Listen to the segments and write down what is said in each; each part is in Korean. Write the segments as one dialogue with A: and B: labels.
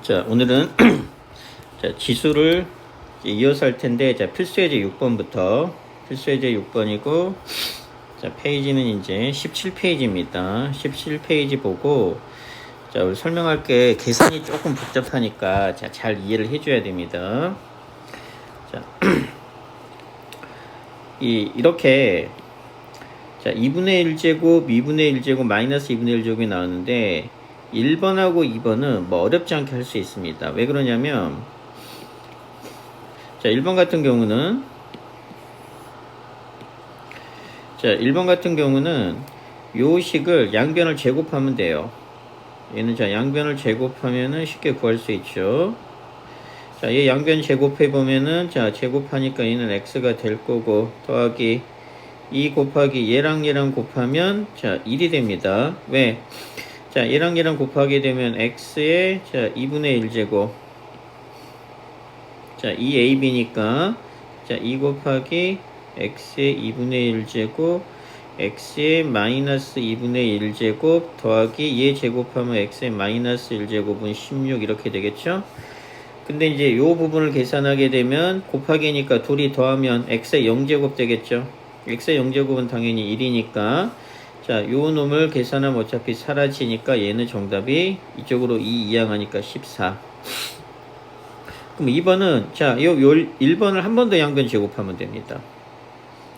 A: 자, 오늘은 자, 지수를 이어서 할 텐데, 자, 필수예제 6번부터 필수예제 6번이고, 자, 페이지는 이제 17페이지입니다. 17페이지 보고, 자, 우리 설명할 게 계산이 조금 복잡하니까 자, 잘 이해를 해줘야 됩니다. 자, 이렇게 자, 2분의 1제곱, 2분의 1제곱, 마이너스 2분의 1제곱이 나오는데 1번하고 2번은 뭐 어렵지 않게 할 수 있습니다. 왜 그러냐면 자, 1번 같은 경우는 자, 1번 같은 경우는 요 식을 양변을 제곱하면 돼요. 얘는 자, 양변을 제곱하면은 쉽게 구할 수 있죠. 자, 얘 양변 제곱해 보면은 자, 제곱하니까 얘는 x가 될 거고 더하기 2 곱하기 얘랑 곱하면 자, 1이 됩니다. 왜? 자, 얘랑 곱하게 되면 x의 자, 2분의 1제곱 자, 2ab니까 자, 2 곱하기 x의 2분의 1제곱 x의 마이너스 2분의 1제곱 더하기 얘 제곱하면 x의 마이너스 1제곱은 16 이렇게 되겠죠? 근데 이제 요 부분을 계산하게 되면 곱하기니까 둘이 더하면 x의 0제곱 되겠죠? x의 0제곱은 당연히 1이니까 자, 요 놈을 계산하면 어차피 사라지니까 얘는 정답이 이쪽으로 2 이항하니까 14. 그럼 2번은 자, 요 1번을 한 번 더 양변 제곱하면 됩니다.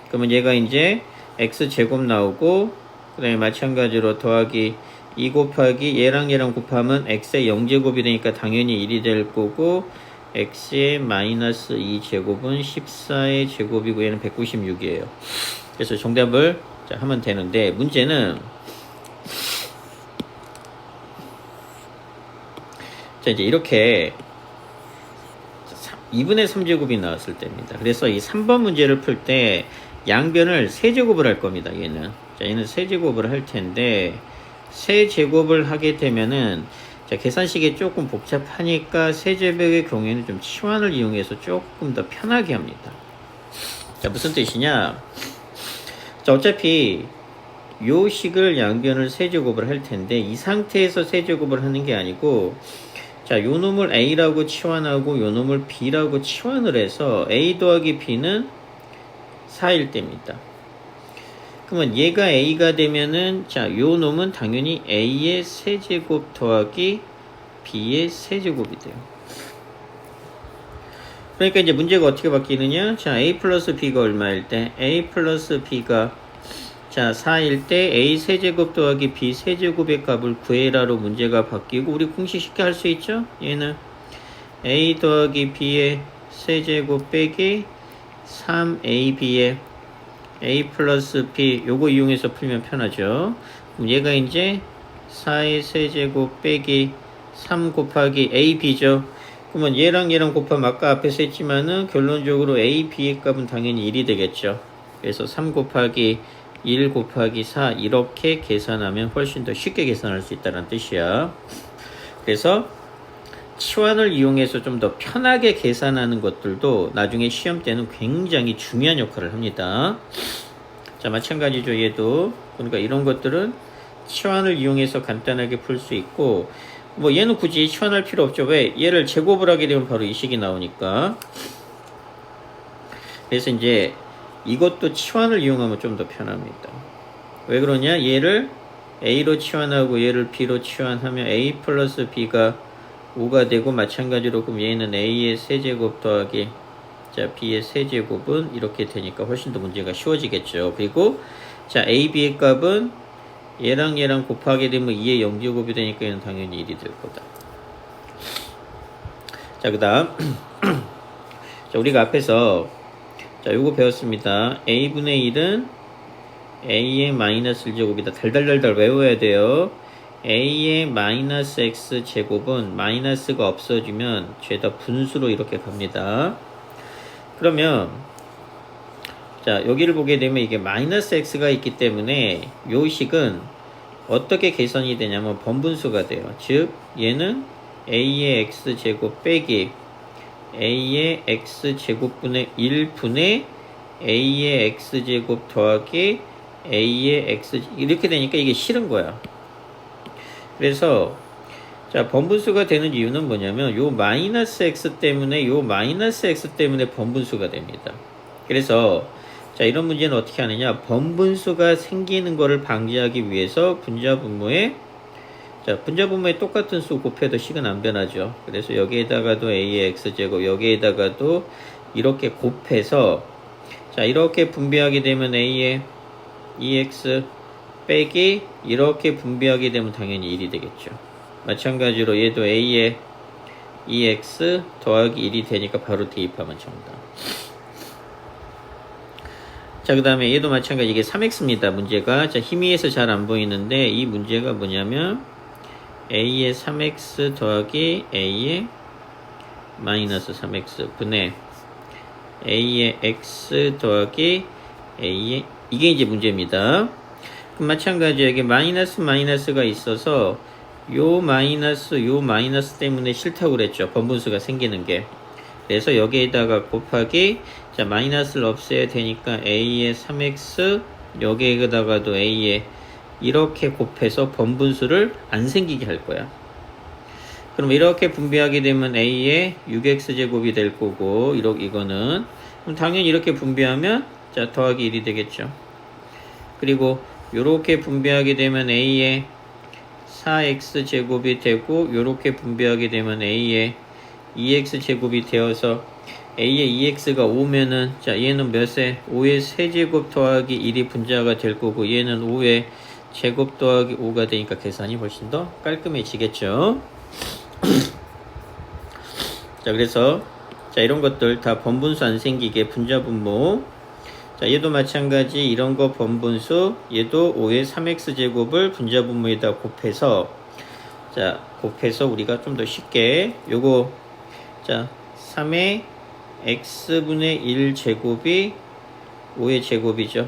A: 그러면 얘가 이제 x제곱 나오고 그 다음에 마찬가지로 더하기 2 곱하기 얘랑 곱하면 x의 0제곱이 되니까 당연히 1이 될 거고 x의 마이너스 2제곱은 14의 제곱이고 얘는 196이에요. 그래서 정답을 자, 하면 되는데 문제는 자, 이제 이렇게 2분의 3제곱이 나왔을 때입니다. 그래서 이 3번 문제를 풀 때 양변을 세제곱을 할 겁니다. 얘는 자, 얘는 세제곱을 할 텐데 세제곱을 하게 되면은 자, 계산식이 조금 복잡하니까 세제곱의 경우에는 좀 치환을 이용해서 조금 더 편하게 합니다. 자, 무슨 뜻이냐? 자, 어차피 요 식을 양변을 세제곱을 할 텐데 이 상태에서 세제곱을 하는 게 아니고 자, 요 놈을 a라고 치환하고 요 놈을 b라고 치환을 해서 a 더하기 b는 4일 때입니다. 그러면 얘가 a가 되면은 자, 요 놈은 당연히 a의 세제곱 더하기 b의 세제곱이 돼요. 그러니까 이제 문제가 어떻게 바뀌느냐? 자, a 플러스 b가 얼마일 때? a 플러스 b가 자, 4일 때 a 세제곱 더하기 b 세제곱의 값을 구해라로 문제가 바뀌고 우리 공식 쉽게 할 수 있죠? 얘는 a 더하기 b의 세제곱 빼기 3ab의 a 플러스 b 요거 이용해서 풀면 편하죠. 그럼 얘가 이제 4의 세제곱 빼기 3 곱하기 ab죠. 그러면 얘랑 곱하면 아까 앞에서 했지만은 결론적으로 a, b의 값은 당연히 1이 되겠죠. 그래서 3 곱하기 1 곱하기 4 이렇게 계산하면 훨씬 더 쉽게 계산할 수 있다는 뜻이야. 그래서 치환을 이용해서 좀 더 편하게 계산하는 것들도 나중에 시험 때는 굉장히 중요한 역할을 합니다. 자, 마찬가지죠. 얘도 그러니까 이런 것들은 치환을 이용해서 간단하게 풀 수 있고 뭐 얘는 굳이 치환할 필요 없죠. 왜? 얘를 제곱을 하게 되면 바로 이 식이 나오니까. 그래서 이제 이것도 치환을 이용하면 좀 더 편합니다. 왜 그러냐? 얘를 a로 치환하고 얘를 b로 치환하면 a 플러스 b가 5가 되고 마찬가지로 그럼 얘는 a의 세제곱 더하기 자, b의 세제곱은 이렇게 되니까 훨씬 더 문제가 쉬워지겠죠. 그리고 자, a, b의 값은 얘랑 곱하게 되면 2의 0제곱이 되니까 얘는 당연히 1이 될 거다. 자, 그 다음 자, 우리가 앞에서 자, 요거 배웠습니다. a분의 1은 a의 마이너스 1제곱이다. 달달달달 외워야 돼요. a의 마이너스 x 제곱은 마이너스가 없어지면 죄다 분수로 이렇게 갑니다. 그러면 자, 여기를 보게 되면 이게 마이너스 x가 있기 때문에 요 식은 어떻게 계산이 되냐면 번분수가 돼요. 즉 얘는 a의 x 제곱 빼기 a의 x 제곱분의 1분의 a의 x 제곱 더하기 a의 x 이렇게 되니까 이게 싫은 거야. 그래서 자, 번분수가 되는 이유는 뭐냐면 요 마이너스 x 때문에 요 마이너스 x 때문에 번분수가 됩니다. 그래서 자, 이런 문제는 어떻게 하느냐? 번분수가 생기는 거를 방지하기 위해서 분자분모에 자, 분자분모에 똑같은 수 곱해도 식은 안 변하죠. 그래서 여기에다가도 a의 x제곱, 여기에다가도 이렇게 곱해서 자, 이렇게 분배하게 되면 a의 2x 빼기 이렇게 분배하게 되면 당연히 1이 되겠죠. 마찬가지로 얘도 a의 2x 더하기 1이 되니까 바로 대입하면 정답. 자, 그 다음에 얘도 마찬가지 이게 3x입니다. 문제가 자, 희미해서 잘 안 보이는데 이 문제가 뭐냐면 a의 3x 더하기 a의 마이너스 3x 분의 a의 x 더하기 a의 이게 이제 문제입니다. 그럼 마찬가지로 여기 마이너스가 있어서 요 마이너스 때문에 싫다고 그랬죠. 번분수가 생기는 게. 그래서 여기에다가 곱하기 자 마이너스를 없애야 되니까 a의 3x 여기에다가도 a의 이렇게 곱해서 번분수를 안 생기게 할 거야. 그럼 이렇게 분배하게 되면 a의 6x제곱이 될 거고 이거는 그럼 당연히 이렇게 분배하면 자 더하기 1이 되겠죠. 그리고 이렇게 분배하게 되면 a의 4x제곱이 되고 이렇게 분배하게 되면 a의 2x제곱이 되어서 a의 2x가 5면은 자 얘는 몇에 5의 세제곱 더하기 1이 분자가 될 거고 얘는 5의 제곱 더하기 5가 되니까 계산이 훨씬 더 깔끔해지겠죠. 자 그래서 자 이런 것들 다 번분수 안 생기게 분자분모 자 얘도 마찬가지 이런 거 번분수 얘도 5의 3x제곱을 분자분모에다 곱해서 자 곱해서 우리가 좀 더 쉽게 요거 자 3의 x분의 1제곱이 5의 제곱이죠.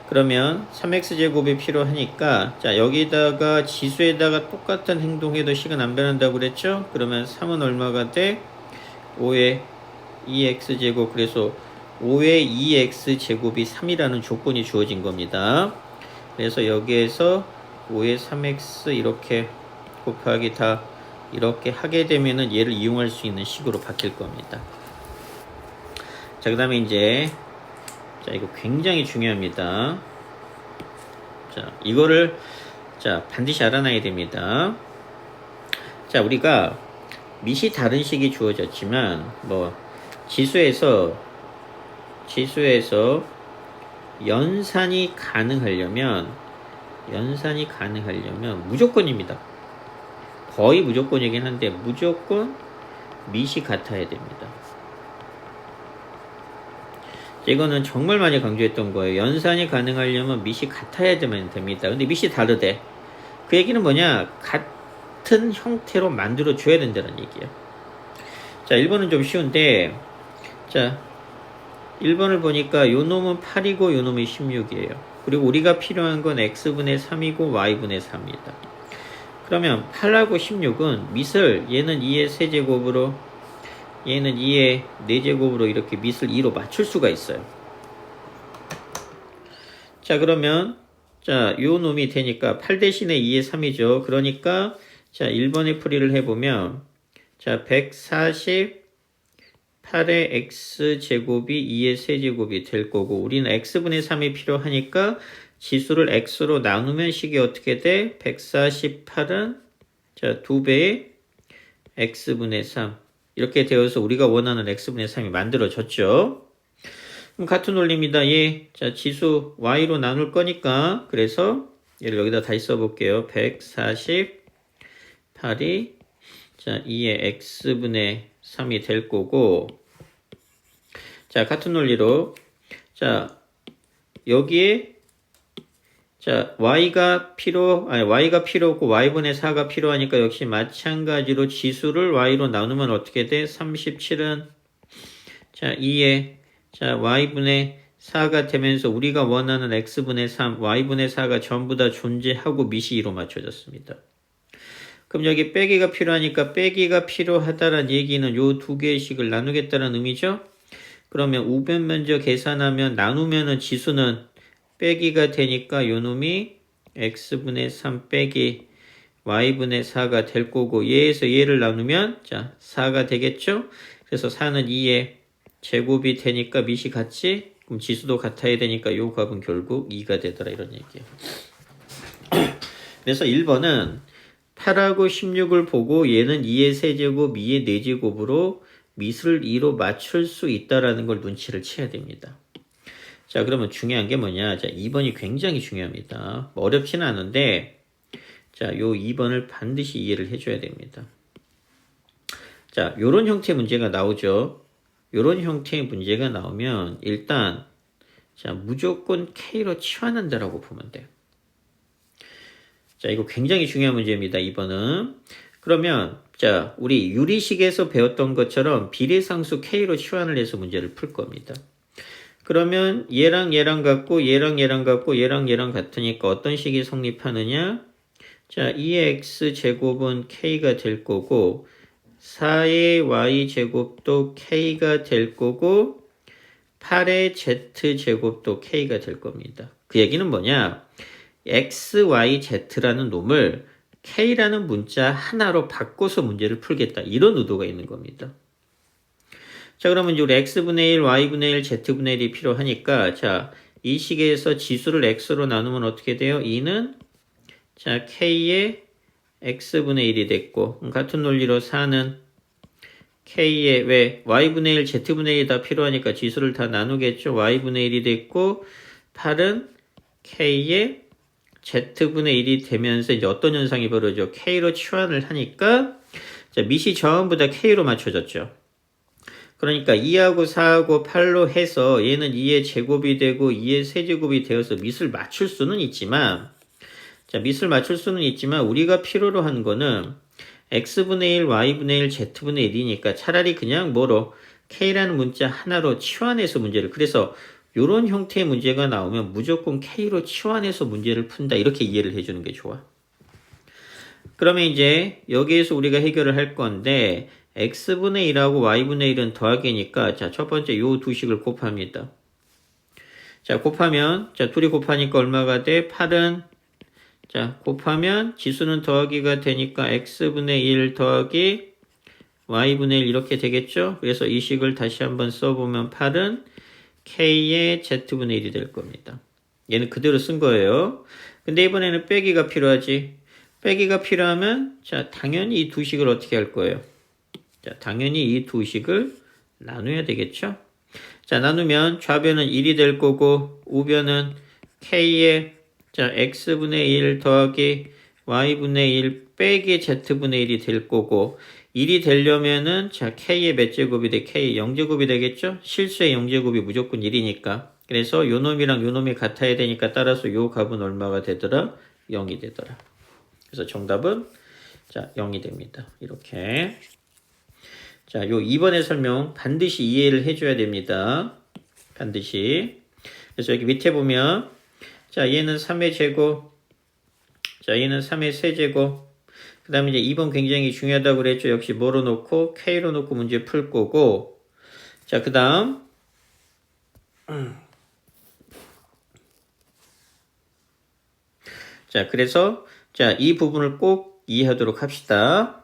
A: 그러면 3x제곱이 필요하니까 자 여기다가 지수에다가 똑같은 행동해도 식은 안 변한다고 그랬죠. 그러면 3은 얼마가 돼? 5의 2x제곱 그래서 5의 2x제곱이 3이라는 조건이 주어진 겁니다. 그래서 여기에서 5의 3x 이렇게 곱하기 다 이렇게 하게 되면은 얘를 이용할 수 있는 식으로 바뀔 겁니다. 자, 그 다음에 이제 자 이거 굉장히 중요합니다. 자 이거를 자 반드시 알아놔야 됩니다. 자 우리가 밑이 다른 식이 주어졌지만 뭐 지수에서 연산이 가능하려면 무조건입니다. 거의 무조건이긴 한데 무조건 밑이 같아야 됩니다. 이거는 정말 많이 강조했던 거예요. 연산이 가능하려면 밑이 같아야 됩니다. 근데 밑이 다르대. 그 얘기는 뭐냐? 같은 형태로 만들어 줘야 된다는 얘기예요. 자, 1번은 좀 쉬운데 자 1번을 보니까 요 놈은 8이고 요 놈이 16이에요. 그리고 우리가 필요한 건 x분의 3이고 y분의 3입니다. 그러면 8하고 16은 밑을 얘는 2의 세제곱으로 얘는 2의 4제곱으로 이렇게 밑을 2로 맞출 수가 있어요. 자 그러면 자 요 놈이 되니까 8 대신에 2의 3이죠. 그러니까 자 1번의 풀이를 해보면 자 148의 x제곱이 2의 세제곱이 될 거고 우리는 x분의 3이 필요하니까 지수를 x로 나누면 식이 어떻게 돼? 148은 자 2배의 x분의 3 이렇게 되어서 우리가 원하는 x분의 3이 만들어졌죠. 그럼 같은 원리입니다. 자 지수 y로 나눌 거니까 그래서 얘를 여기다 다시 써볼게요. 148이 자 2의 x분의 3이 될 거고 자 같은 원리로 자 여기에 자 y가 필요 없고 y분의 4가 필요하니까 역시 마찬가지로 지수를 y로 나누면 어떻게 돼? 37은 자 2에 자 y분의 4가 되면서 우리가 원하는 x분의 3 y분의 4가 전부 다 존재하고 밑이 2로 맞춰졌습니다. 그럼 여기 빼기가 필요하니까 빼기가 필요하다는 얘기는 요 두 개의 식을 나누겠다는 의미죠. 그러면 우변 면적 계산하면 나누면은 지수는 빼기가 되니까 요 놈이 x분의 3 빼기 y분의 4가 될 거고 얘에서 얘를 나누면 자 4가 되겠죠. 그래서 4는 2의 제곱이 되니까 밑이 같지. 그럼 지수도 같아야 되니까 요 값은 결국 2가 되더라 이런 얘기예요. 그래서 1번은 8하고 16을 보고 얘는 2의 세제곱, 2의 4제곱으로 밑을 2로 맞출 수 있다라는 걸 눈치를 채야 됩니다. 자, 그러면 중요한 게 뭐냐? 자, 2번이 굉장히 중요합니다. 뭐 어렵지는 않은데, 자, 요 2번을 반드시 이해를 해줘야 됩니다. 자, 요런 형태의 문제가 나오죠. 요런 형태의 문제가 나오면, 일단, 자, 무조건 K로 치환한다라고 보면 돼요. 자, 이거 굉장히 중요한 문제입니다. 2번은. 그러면, 자, 우리 유리식에서 배웠던 것처럼 비례상수 K로 치환을 해서 문제를 풀 겁니다. 그러면 얘랑 얘랑 같고 얘랑 얘랑 같고 얘랑 얘랑 같으니까 어떤 식이 성립하느냐? 자, 2의 x제곱은 k가 될 거고 4의 y제곱도 k가 될 거고 8의 z제곱도 k가 될 겁니다. 그 얘기는 뭐냐? x, y, z라는 놈을 k라는 문자 하나로 바꿔서 문제를 풀겠다. 이런 의도가 있는 겁니다. 자, 그러면 이제 우리 x분의 1, y분의 1, z분의 1이 필요하니까, 자, 이 식에서 지수를 x로 나누면 어떻게 돼요? 2는, 자, k의 x분의 1이 됐고, 같은 논리로 4는 k의, 왜? y분의 1, z분의 1이 다 필요하니까 지수를 다 나누겠죠? y분의 1이 됐고, 8은 k의 z분의 1이 되면서 이제 어떤 현상이 벌어져? k로 치환을 하니까, 자, 밑이 전부 다 k로 맞춰졌죠? 그러니까 2하고 4하고 8로 해서 얘는 2의 제곱이 되고 2의 세제곱이 되어서 밑을 맞출 수는 있지만, 자, 밑을 맞출 수는 있지만 우리가 필요로 한 거는 x분의 1, y분의 1, z분의 1이니까 차라리 그냥 뭐로 k라는 문자 하나로 치환해서 문제를, 그래서 이런 형태의 문제가 나오면 무조건 k로 치환해서 문제를 푼다 이렇게 이해를 해주는 게 좋아. 그러면 이제 여기에서 우리가 해결을 할 건데 x분의 1하고 y분의 1은 더하기니까 자, 첫 번째 요 두 식을 곱합니다. 자, 곱하면 자, 둘이 곱하니까 얼마가 돼? 8은 자, 곱하면 지수는 더하기가 되니까 x분의 1 더하기 y분의 1 이렇게 되겠죠? 그래서 이 식을 다시 한번 써보면 8은 k의 z분의 1이 될 겁니다. 얘는 그대로 쓴 거예요. 근데 이번에는 빼기가 필요하지. 빼기가 필요하면 자, 당연히 이 두 식을 어떻게 할 거예요? 자, 당연히 이 두 식을 나눠야 되겠죠? 자, 나누면 좌변은 1이 될 거고 우변은 k의 자, x분의 1 더하기 y분의 1 빼기 z분의 1이 될 거고 1이 되려면은 자, k의 몇 제곱이 돼? k의 0제곱이 되겠죠? 실수의 0제곱이 무조건 1이니까. 그래서 요 놈이랑 요 놈이 같아야 되니까 따라서 요 값은 얼마가 되더라? 0이 되더라. 그래서 정답은 자, 0이 됩니다. 이렇게. 자, 요 2번의 설명 반드시 이해를 해줘야 됩니다. 반드시. 그래서 여기 밑에 보면, 자, 얘는 3의 제곱, 자, 얘는 3의 세제곱, 그 다음에 이제 2번 굉장히 중요하다고 그랬죠. 역시 뭐로 놓고, K로 놓고 문제 풀 거고, 자, 그 다음, 자, 그래서, 자, 이 부분을 꼭 이해하도록 합시다.